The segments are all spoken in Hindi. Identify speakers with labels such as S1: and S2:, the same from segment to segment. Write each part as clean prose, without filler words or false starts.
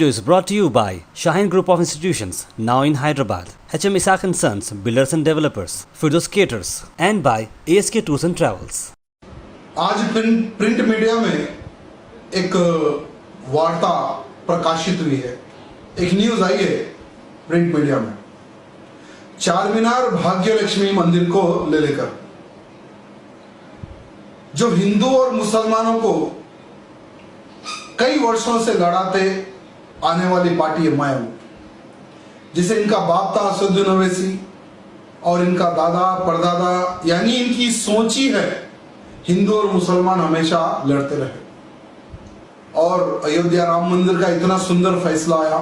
S1: video is brought to you by Shaheen Group of Institutions, now in Hyderabad, HM Isaac & Sons, Builders and Developers, Firdos Caterers, and by ASK Tours and Travels.
S2: आज प्रिंट मीडिया में एक वार्ता प्रकाशित हुई है, एक न्यूज आई है प्रिंट मीडिया में, चारमीनार भाग्य लक्ष्मी मंदिर को ले लेकर जो हिंदू और मुसलमानों को कई वर्षों से लड़ाते आने वाली पार्टी है मायावती, जिसे इनका बाप था असदुद्दीन ओवैसी और इनका दादा परदादा, यानी इनकी सोच ही है हिंदू और मुसलमान हमेशा लड़ते रहे। और अयोध्या राम मंदिर का इतना सुंदर फैसला आया,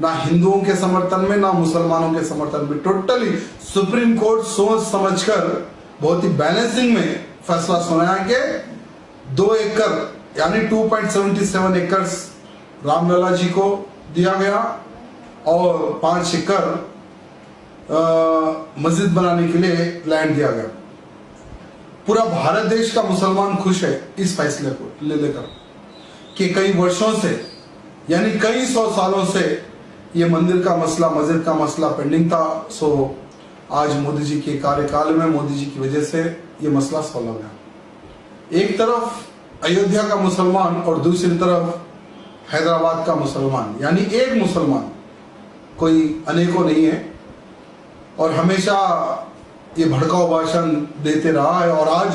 S2: ना हिंदुओं के समर्थन में ना मुसलमानों के समर्थन में, टोटली सुप्रीम कोर्ट सोच समझकर बहुत ही बैलेंसिंग में फैसला सुनाया कि 2 एकड़ यानी 2.77 एकड़ रामलला जी को दिया गया और 5 एकड़ मस्जिद बनाने के लिए लैंड दिया गया। पूरा भारत देश का मुसलमान खुश है इस फैसले को ले लेकर कि कई वर्षों से यानी कई 100 सालों से ये मंदिर का मसला, मस्जिद का मसला पेंडिंग था। सो आज मोदी जी के कार्यकाल में, मोदी जी की वजह से ये मसला सॉल्व हो गया। एक तरफ अयोध्या का मुसलमान और दूसरी तरफ हैदराबाद का मुसलमान, यानी एक मुसलमान, कोई अनेकों नहीं है, और हमेशा ये भड़काऊ भाषण देते रहा है। और आज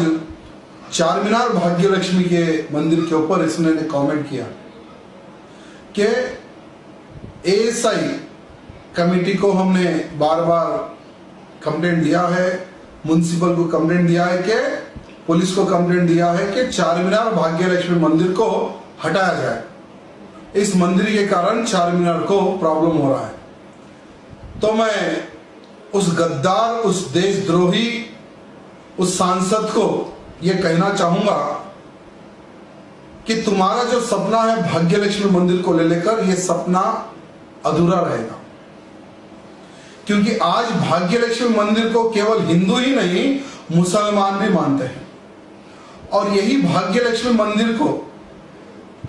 S2: चारमीनार भाग्य लक्ष्मी के मंदिर के ऊपर इसने कमेंट किया कि एएसआई कमेटी को हमने बार बार कंप्लेंट दिया है, म्युनिसिपल को कंप्लेंट दिया है, कि पुलिस को कंप्लेंट दिया है कि चारमीनार भाग्य लक्ष्मी मंदिर को हटाया जाए। इस मंदिर के कारण चारमीनार को प्रॉब्लम हो रहा है। तो मैं उस गद्दार, उस देशद्रोही, उस सांसद को यह कहना चाहूंगा कि तुम्हारा जो सपना है भाग्य लक्ष्मी मंदिर को ले लेकर, यह सपना अधूरा रहेगा, क्योंकि आज भाग्य लक्ष्मी मंदिर को केवल हिंदू ही नहीं मुसलमान भी मानते हैं। और यही भाग्य लक्ष्मी मंदिर को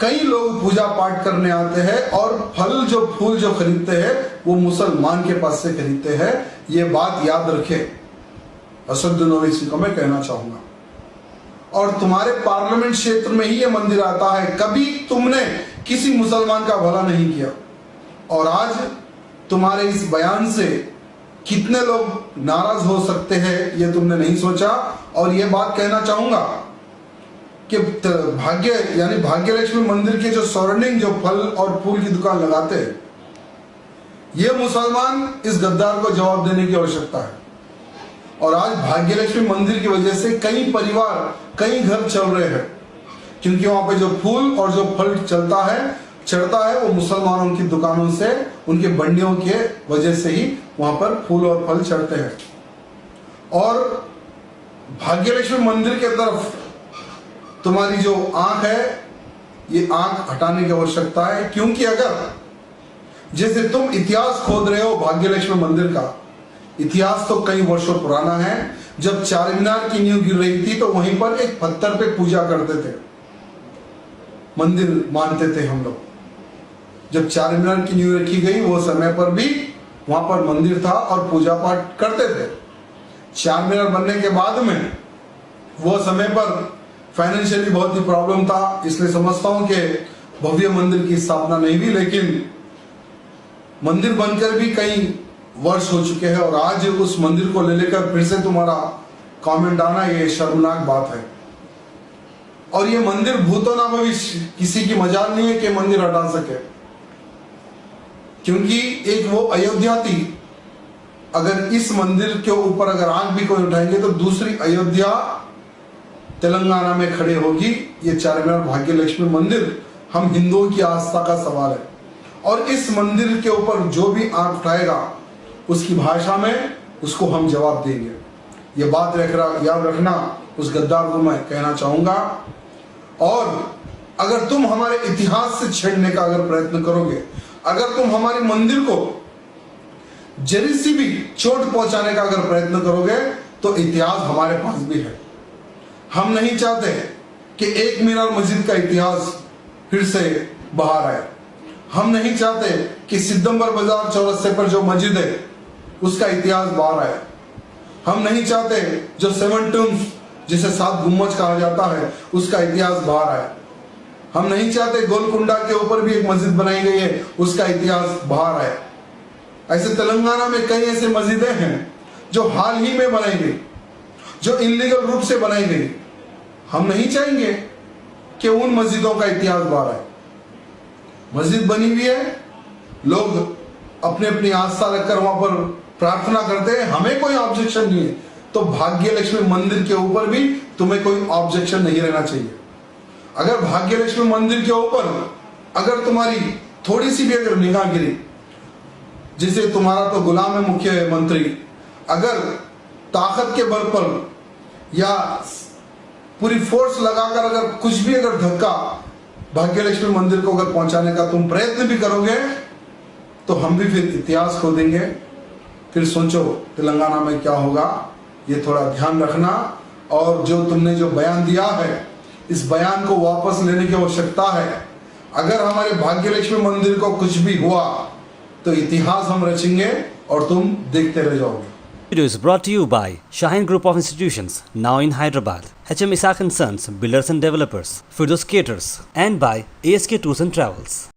S2: कई लोग पूजा पाठ करने आते हैं और फूल जो खरीदते हैं वो मुसलमान के पास से खरीदते हैं। ये बात याद रखे असदुद्दीन ओवैसी को मैं कहना चाहूंगा। और तुम्हारे पार्लियामेंट क्षेत्र में ही ये मंदिर आता है, कभी तुमने किसी मुसलमान का भला नहीं किया। और आज तुम्हारे इस बयान से कितने लोग नाराज हो सकते हैं ये तुमने नहीं सोचा। और ये बात कहना चाहूंगा कि भाग्य यानी भाग्य लक्ष्मी मंदिर के जो सराउंडिंग जो फल और फूल की दुकान लगाते हैं, ये मुसलमान इस गद्दार को जवाब देने की आवश्यकता है। और आज भाग्य लक्ष्मी मंदिर की वजह से कई परिवार, कई घर चल रहे हैं, क्योंकि वहां पे जो फूल और जो फल चढ़ता है वो मुसलमानों की दुकानों से, उनके बंडियों के वजह से ही वहां पर फूल और फल चढ़ते हैं। और भाग्य लक्ष्मी मंदिर के तरफ तुम्हारी जो आंख है, ये आंख हटाने की आवश्यकता है, क्योंकि अगर जैसे तुम इतिहास खोद रहे हो भाग्य लक्ष्मी मंदिर का, इतिहास तो कई वर्षों पुराना है। जब चारमीनार की नींव गिर रही थी तो वहीं पर एक पत्थर पे पूजा करते थे, मंदिर मानते थे हम लोग। जब चारमीनार की नींव रखी गई वो समय पर भी वहां पर मंदिर था और पूजा पाठ करते थे। चारमीनार बनने के बाद में वो समय पर फाइनेंशियली बहुत ही प्रॉब्लम था, इसलिए समझता हूं कि भव्य मंदिर की स्थापना नहीं हुई। लेकिन मंदिर बनकर भी कई वर्ष हो चुके हैं और आज उस मंदिर को ले लेकर फिर से तुम्हारा कमेंट आना, ये शर्मनाक बात है। और ये मंदिर भूतो ना भविष्य, किसी की मजाल नहीं है कि मंदिर हटा सके, क्योंकि एक वो अयोध्या थी। अगर इस मंदिर के ऊपर अगर आंख भी कोई उठाएंगे तो दूसरी अयोध्या तेलंगाना में खड़े होगी। ये चारमीनार भाग्य लक्ष्मी मंदिर हम हिंदुओं की आस्था का सवाल है, और इस मंदिर के ऊपर जो भी आंख उठाएगा उसकी भाषा में उसको हम जवाब देंगे। ये बात याद रखना उस गद्दार को मैं कहना चाहूंगा। और अगर तुम हमारे इतिहास से छेड़ने का अगर प्रयत्न करोगे, अगर तुम हमारे मंदिर को जरी सी भी चोट पहुंचाने का अगर प्रयत्न करोगे तो इतिहास हमारे पास भी है। हम नहीं चाहते कि एक मीनार मस्जिद का इतिहास फिर से बाहर आए। हम नहीं चाहते कि सिद्धंबर बाजार चौरस्ते पर जो मस्जिद है उसका इतिहास बाहर आए। हम नहीं चाहते जो 7 टूम्स जिसे 7 गुम्बज कहा जाता है उसका इतिहास बाहर आए। हम नहीं चाहते गोलकुंडा के ऊपर भी एक मस्जिद बनाई गई है उसका इतिहास बाहर आए। ऐसे तेलंगाना में कई ऐसे मस्जिदें हैं जो हाल ही में बनाई गई, जो इनलीगल रूप से बनाई गई। हम नहीं चाहेंगे कि उन मस्जिदों का इतिहास बाहर आए। मस्जिद बनी हुई है, लोग अपनी अपनी आस्था रखकर वहां पर प्रार्थना करते हैं, हमें कोई ऑब्जेक्शन नहीं है। तो भाग्य लक्ष्मी मंदिर के ऊपर भी तुम्हें कोई ऑब्जेक्शन नहीं रहना चाहिए। अगर भाग्य लक्ष्मी मंदिर के ऊपर अगर तुम्हारी थोड़ी सी भी अगर निगाह गिरी, जिसे तुम्हारा तो गुलाम है मुख्यमंत्री, अगर ताकत के बल पर या पूरी फोर्स लगाकर अगर कुछ भी अगर धक्का भाग्य लक्ष्मी मंदिर को अगर पहुंचाने का तुम प्रयत्न भी करोगे तो हम भी फिर इतिहास खो देंगे। फिर सोचो तेलंगाना में क्या होगा, ये थोड़ा ध्यान रखना। और जो तुमने जो बयान दिया है, इस बयान को वापस लेने की आवश्यकता है। अगर हमारे भाग्य लक्ष्मी मंदिर को कुछ भी हुआ तो इतिहास हम रचेंगे और तुम देखते रह जाओगे।
S1: Video is brought to you by Shaheen Group of Institutions, now in Hyderabad, HM Isaac and Sons, Builders and Developers, Firdos Caterers, and by ASK Tours and Travels.